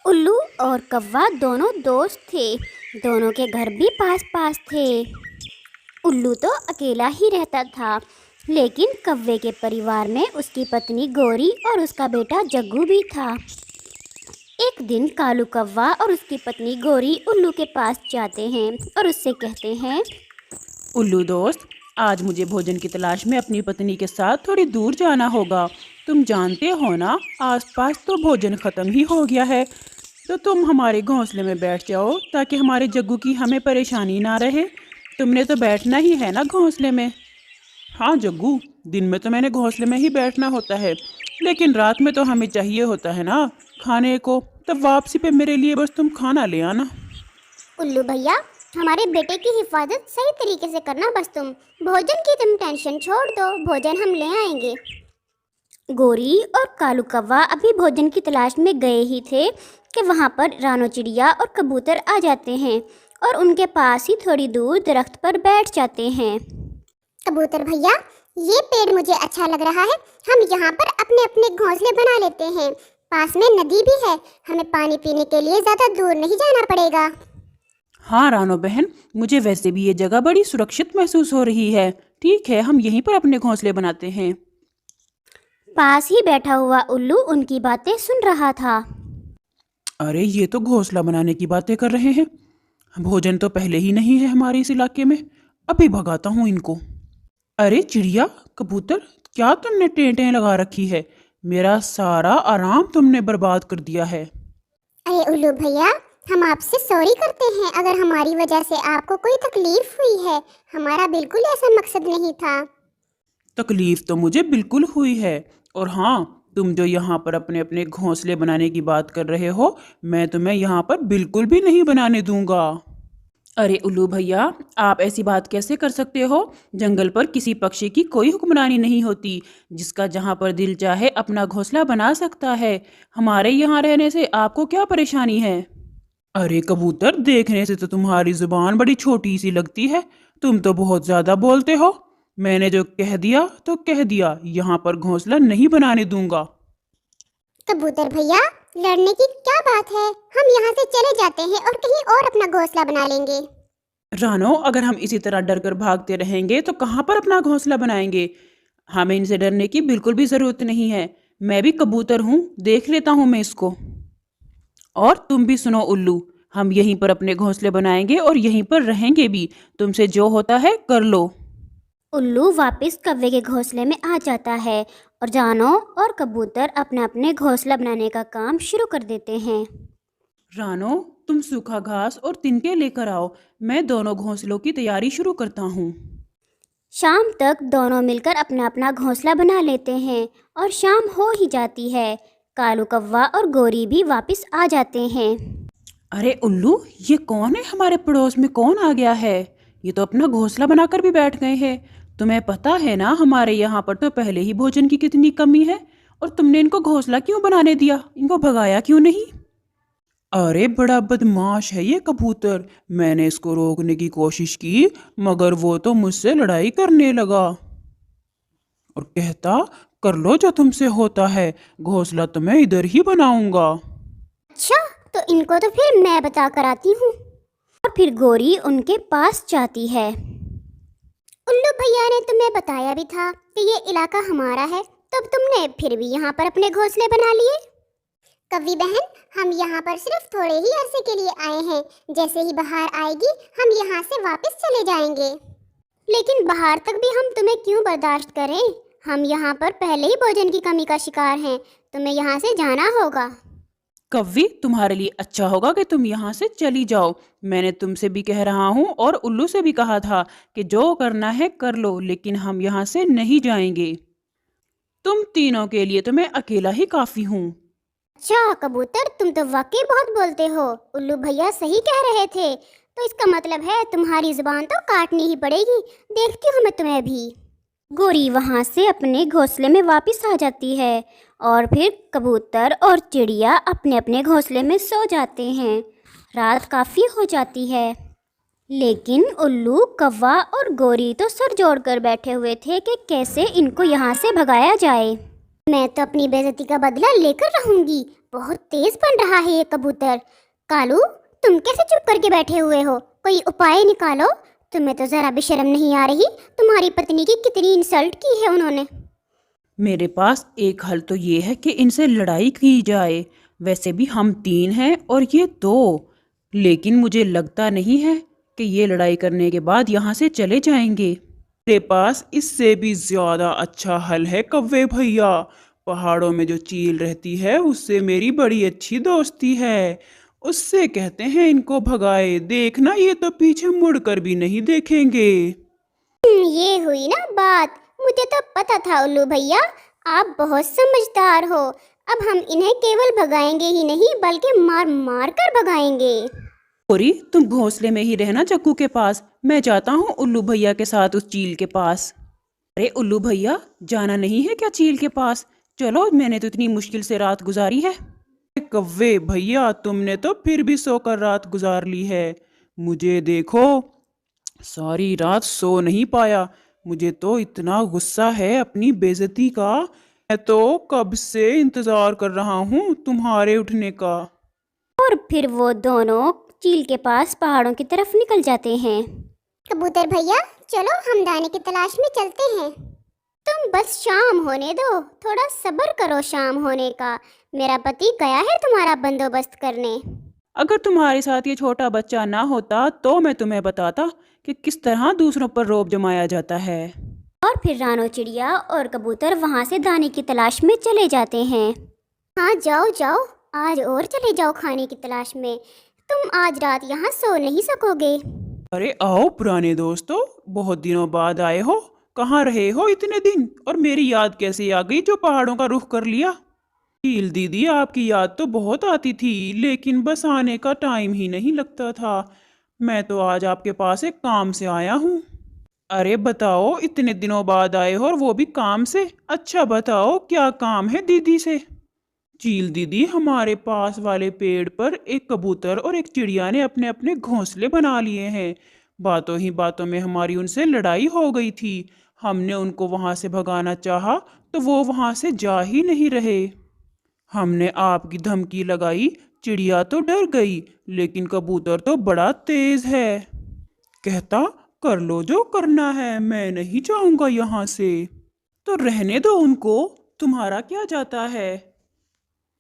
الو اور کوا دونوں دوست تھے، دونوں کے گھر بھی پاس پاس تھے۔ الو تو اکیلا ہی رہتا تھا، لیکن کوے کے پریوار میں اس کی پتنی گوری اور اس کا بیٹا جگو بھی تھا۔ ایک دن کالو کوا اور اس کی پتنی گوری الو کے پاس جاتے ہیں اور اس سے کہتے ہیں، الو دوست، آج مجھے بھوجن کی تلاش میں اپنی پتنی کے ساتھ تھوڑی دور جانا ہوگا۔ تم جانتے ہو نا، آس پاس تو بھوجن ختم ہی ہو گیا ہے، تو تم ہمارے گھونسلے میں بیٹھ جاؤ تاکہ ہمارے جگو کی ہمیں پریشانی نہ رہے۔ تم نے تو بیٹھنا ہی ہے نا گھونسلے میں؟ ہاں جگو، دن میں تو میں نے گھونسلے میں ہی بیٹھنا ہوتا ہے، لیکن رات میں تو ہمیں چاہیے ہوتا ہے نا کھانے کو، تب واپسی پہ میرے لیے بس تم کھانا لے آنا۔ الو بھیا، ہمارے بیٹے کی حفاظت صحیح طریقے سے کرنا، بس تم بھوجن کی ٹینشن چھوڑ دو، بھوجن ہم لے آئیں گے۔ گوری اور کالو کوا ابھی بھوجن کی تلاش میں گئے ہی تھے کہ وہاں پر رانو چڑیا اور کبوتر آ جاتے ہیں اور ان کے پاس ہی تھوڑی دور درخت پر بیٹھ جاتے ہیں۔ کبوتر بھیا، یہ پیڑ مجھے اچھا لگ رہا ہے، ہم یہاں پر اپنے اپنے گھونسلے بنا لیتے ہیں، پاس میں ندی بھی ہے، ہمیں پانی پینے کے لیے زیادہ دور نہیں جانا پڑے گا۔ ہاں رانو بہن، مجھے ویسے بھی یہ جگہ بڑی سرکشت محسوس ہو رہی ہے۔ ٹھیک ہے، ہم یہیں پر اپنے گھونسلے بناتے ہیں۔ پاس ہی بیٹھا ہوا الو ان کی باتیں سن رہا تھا۔ ارے یہ تو گھونسلہ بنانے کی باتیں کر رہے ہیں، بھوجن تو پہلے ہی نہیں ہے ہمارے اس علاقے میں، ابھی بھگاتا ہوں ان کو۔ ارے چڑیا، کبوتر، کیا تم نے ٹینٹیں لگا رکھی ہے؟ میرا سارا آرام تم نے برباد کر دیا ہے۔ ارے الو بھیا، ہم آپ سے سوری کرتے ہیں اگر ہماری وجہ سے آپ کو کوئی تکلیف ہوئی ہے، ہمارا بالکل ایسا مقصد نہیں تھا۔ تکلیف تو مجھے بالکل ہوئی ہے، اور ہاں، تم جو یہاں پر اپنے اپنے گھونسلے بنانے کی بات کر رہے ہو، میں تمہیں یہاں پر بالکل بھی نہیں بنانے دوں گا۔ ارے الو بھیا، آپ ایسی بات کیسے کر سکتے ہو؟ جنگل پر کسی پکشی کی کوئی حکمرانی نہیں ہوتی، جس کا جہاں پر دل چاہے اپنا گھونسلہ بنا سکتا ہے۔ ہمارے یہاں رہنے سے آپ کو کیا پریشانی ہے؟ ارے کبوتر، دیکھنے سے تو تمہاری زبان بڑی چھوٹی سی لگتی ہے، تم تو بہت زیادہ بولتے ہو۔ میں نے جو کہہ دیا تو کہہ دیا، یہاں پر گھونسلہ نہیں بنانے دوں گا۔ کبوتر بھیا، لڑنے کی کیا بات ہے، ہم یہاں سے چلے جاتے ہیں اور کہیں اور اپنا گھونسلہ بنا لیں گے۔ رانو، اگر ہم اسی طرح ڈر کر بھاگتے رہیں گے تو کہاں پر اپنا گھونسلہ بنائیں گے؟ ہمیں ان سے ڈرنے کی بالکل بھی ضرورت نہیں ہے، میں بھی کبوتر ہوں، دیکھ لیتا ہوں میں اس کو۔ اور تم بھی سنو الو، ہم یہیں پر اپنے گھونسلے بنائیں گے اور یہیں پر رہیں گے بھی، تم سے جو ہوتا ہے کر لو۔ الو واپس کوے کے گھونسلے میں آ جاتا ہے اور رانو اور کبوتر اپنا اپنے گھونسلہ بنانے کا کام شروع کر دیتے ہیں۔ رانو، تم سوکھا گھاس اور تنکے لے کر آؤ، میں دونوں گھونسلوں کی تیاری شروع کرتا ہوں۔ شام تک دونوں مل کر اپنا اپنا گھونسلہ بنا لیتے ہیں اور شام ہو ہی جاتی ہے۔ کالو کوا اور گوری بھی واپس آ جاتے ہیں۔ ارے الو، یہ کون ہے؟ ہمارے پڑوس میں کون آ گیا ہے؟ یہ تو اپنا گھونسلہ بنا کر بھی بیٹھ گئے ہیں۔ تمہیں پتا ہے نا ہمارے یہاں پر تو پہلے ہی بھوجن کی کتنی کمی ہے، اور تم نے ان کو گھونسلہ کیوں بنانے دیا؟ ان کو بھگایا کیوں نہیں؟ ارے بڑا بدماش ہے یہ کبوتر، میں نے اس کو روکنے کی کوشش کی مگر وہ تو مجھ سے لڑائی کرنے لگا اور کہتا، کر لو جو تم سے ہوتا ہے، گھونسلہ تو میں ادھر ہی بناؤں گا۔ اچھا، تو ان کو تو پھر میں بتا کر آتی ہوں۔ اور پھر گوری ان کے پاس جاتی ہے۔ الو بھیا نے تمہیں بتایا بھی تھا کہ یہ علاقہ ہمارا ہے، تب تم نے پھر بھی یہاں پر اپنے گھونسلے بنا لیے۔ کوی بہن، ہم یہاں پر صرف تھوڑے ہی عرصے کے لیے آئے ہیں، جیسے ہی بہار آئے گی ہم یہاں سے واپس چلے جائیں گے۔ لیکن بہار تک بھی ہم تمہیں کیوں برداشت کریں؟ ہم یہاں پر پہلے ہی بھوجن کی کمی کا شکار ہیں، تمہیں یہاں سے جانا ہوگا۔ کوی، تمہارے لیے اچھا ہوگا کہ تم یہاں سے چلی جاؤ، میں نے تم سے بھی کہہ رہا ہوں اور الو سے بھی کہا تھا کہ جو کرنا ہے کر لو، لیکن ہم یہاں سے نہیں جائیں گے۔ تم تینوں کے لیے تو میں اکیلا ہی کافی ہوں۔ اچھا کبوتر، تم تو واقعی بہت بولتے ہو، الو بھیا صحیح کہہ رہے تھے، تو اس کا مطلب ہے تمہاری زبان تو کاٹنی ہی پڑے گی، دیکھتی ہوں میں تمہیں بھی۔ گوری وہاں سے اپنے گھونسلے میں واپس آ جاتی ہے اور پھر کبوتر اور چڑیا اپنے اپنے گھونسلے میں سو جاتے ہیں۔ رات کافی ہو جاتی ہے، لیکن الو، کوا اور گوری تو سر جوڑ کر بیٹھے ہوئے تھے کہ کیسے ان کو یہاں سے بھگایا جائے۔ میں تو اپنی بےعزتی کا بدلہ لے کر رہوں گی. بہت تیز بن رہا ہے یہ کبوتر. کالو تم کیسے چپ کر کے بیٹھے ہوئے ہو؟ کوئی اپائے نکالو. تمہیں تو ذرا بھی شرم نہیں آ رہی؟ تمہاری پتنی کی کتنی انسلٹ کی ہے انہوں نے. میرے پاس ایک حل تو یہ ہے کہ ان سے لڑائی کی جائے. ویسے بھی ہم 3 ہیں اور یہ 2، لیکن مجھے لگتا نہیں ہے کہ یہ لڑائی کرنے کے بعد یہاں سے چلے جائیں گے. میرے پاس اس سے بھی زیادہ اچھا حل ہے کوے بھیا. پہاڑوں میں جو چیل رہتی ہے اس سے میری بڑی اچھی دوستی ہے. اس سے کہتے ہیں ان کو بھگائے. دیکھنا یہ تو پیچھے مڑ کر بھی نہیں دیکھیں گے. یہ ہوئی نا بات. مجھے تو پتا تھا الو بھیا، آپ بہت سمجھدار ہو. اب ہم انہیں کیول بھگائیں گے ہی نہیں بلکہ مار مار کر بھگائیں گے. گوری تم گھونسلے میں ہی رہنا چکو کے پاس. میں جاتا ہوں الو بھیا کے ساتھ اس چیل کے پاس. ارے الو بھیا جانا نہیں ہے کیا چیل کے پاس؟ چلو میں نے تو اتنی مشکل سے رات گزاری ہے. کوے بھیا تم نے تو پھر بھی سو کر رات گزار لی ہے. مجھے دیکھو ساری رات سو نہیں پایا. مجھے تو اتنا غصہ ہے اپنی بےعزتی کا. میں تو کب سے انتظار کر رہا ہوں تمہارے اٹھنے کا. اور پھر وہ دونوں چیل کے پاس پہاڑوں کی طرف نکل جاتے ہیں. کبوتر بھیا چلو ہم دانے کی تلاش میں چلتے ہیں. تم بس شام ہونے دو، تھوڑا صبر کرو شام ہونے کا. میرا پتی گیا ہے تمہارا بندوبست کرنے. اگر تمہارے ساتھ یہ چھوٹا بچہ نہ ہوتا تو میں تمہیں بتاتا کہ کس طرح دوسروں پر رعب جمایا جاتا ہے. اور پھر رانو چڑیا اور کبوتر وہاں سے دانے کی تلاش میں چلے جاتے ہیں. ہاں جاؤ جاؤ، آج اور چلے جاؤ کھانے کی تلاش میں. تم آج رات یہاں سو نہیں سکو گے. ارے آؤ پرانے دوستو، بہت دنوں بعد آئے ہو. کہاں رہے ہو اتنے دن؟ اور میری یاد کیسے آ گئی جو پہاڑوں کا رخ کر لیا؟ چیل دیدی آپ کی یاد تو بہت آتی تھی لیکن بس آنے کا ٹائم ہی نہیں لگتا تھا. میں تو آج آپ کے پاس ایک کام سے آیا ہوں. ارے بتاؤ اتنے دنوں بعد آئے ہو اور وہ بھی کام سے. اچھا بتاؤ کیا کام ہے دیدی سے؟ چیل دیدی ہمارے پاس والے پیڑ پر ایک کبوتر اور ایک چڑیا نے اپنے اپنے گھونسلے بنا لیے ہیں. باتوں ہی باتوں میں ہماری ان سے لڑائی ہو گئی تھی. ہم نے ان کو وہاں سے بھگانا چاہا تو وہ وہاں سے جا ہی نہیں رہے. ہم نے آپ کی دھمکی لگائی. چڑیا تو ڈر گئی لیکن کبوتر تو بڑا تیز ہے. کہتا کر لو جو کرنا ہے، میں نہیں جاؤں گا یہاں سے. تو رہنے دو ان کو، تمہارا کیا جاتا ہے؟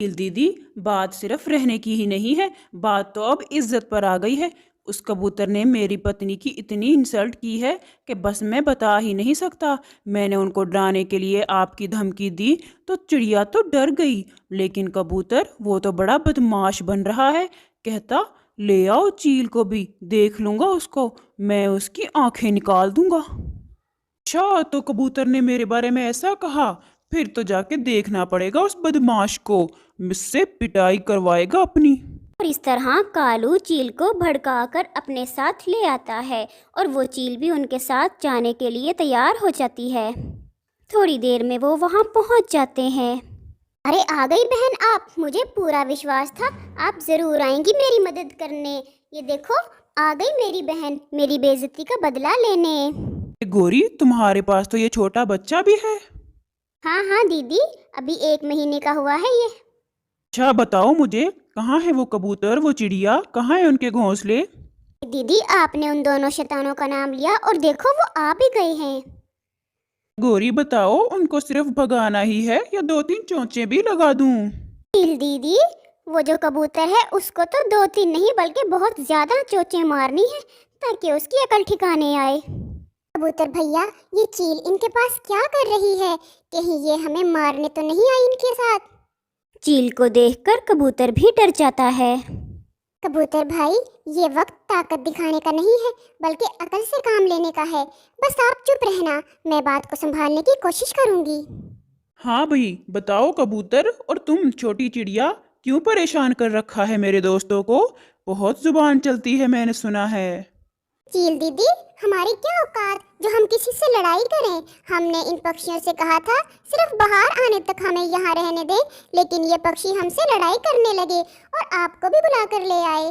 چیل دیدی بات صرف رہنے کی ہی نہیں ہے، بات تو اب عزت پر آ گئی ہے. اس کبوتر نے میری پتنی کی اتنی انسلٹ کی ہے کہ بس میں بتا ہی نہیں سکتا. میں نے ان کو ڈرانے کے لیے آپ کی دھمکی دی تو چڑیا تو ڈر گئی لیکن کبوتر وہ تو بڑا بدماش بن رہا ہے. کہتا لے آؤ چیل کو بھی، دیکھ لوں گا اس کو، میں اس کی آنکھیں نکال دوں گا. اچھا تو کبوتر نے میرے بارے میں ایسا کہا؟ پھر تو جا کے دیکھنا پڑے گا اس بدماش کو، مجھ سے پٹائی کروائے گا اپنی. اور اس طرح کالو چیل کو بھڑکا کر اپنے ساتھ لے آتا ہے اور وہ چیل بھی ان کے ساتھ جانے کے لیے تیار ہو جاتی ہے. تھوڑی دیر میں وہ وہاں پہنچ جاتے ہیں. ارے آ گئی بہن آپ، مجھے پورا وشواس تھا آپ ضرور آئیں گی میری مدد کرنے. یہ دیکھو آ گئی میری بہن میری بے عزتی کا بدلہ لینے. گوری تمہارے پاس تو یہ چھوٹا بچہ بھی ہے؟ ہاں ہاں دیدی، ابھی 1 مہینے کا ہوا ہے یہ. اچھا بتاؤ مجھے کہاں ہے وہ کبوتر وہ چڑیا، کہاں ہے ان کے گھونسلے؟ دیدی آپ نے ان دونوں شیطانوں کا نام لیا اور دیکھو وہ آ بھی گئے ہیں. گوری بتاؤ ان کو صرف بھگانا ہی ہے یا 2-3 چونچے بھی لگا دوں؟ چیل دیدی وہ جو کبوتر ہے اس کو تو 2-3 نہیں بلکہ بہت زیادہ چوچیں مارنی ہے تاکہ اس کی عقل ٹھکانے آئے. کبوتر بھیا یہ چیل ان کے پاس کیا کر رہی ہے؟ کہیں یہ ہمیں مارنے تو نہیں آئی ان کے ساتھ؟ چیل کو دیکھ کر کبوتر بھی ڈر جاتا ہے. کبوتر بھائی یہ وقت طاقت دکھانے کا نہیں ہے بلکہ عقل سے کام لینے کا ہے. بس آپ چپ رہنا، میں بات کو سنبھالنے کی کوشش کروں گی. ہاں بھائی بتاؤ کبوتر اور تم چھوٹی چڑیا کیوں پریشان کر رکھا ہے میرے دوستوں کو؟ بہت زبان چلتی ہے میں نے سنا ہے. چیل دیدی ہماری کیا اوقات جو ہم کسی سے لڑائی کریں؟ ہم نے ان پکشیوں سے کہا تھا صرف باہر آنے تک ہمیں یہاں رہنے دیں لیکن یہ پکشی ہم سے لڑائی کرنے لگے اور آپ کو بھی بلا کر لے آئے.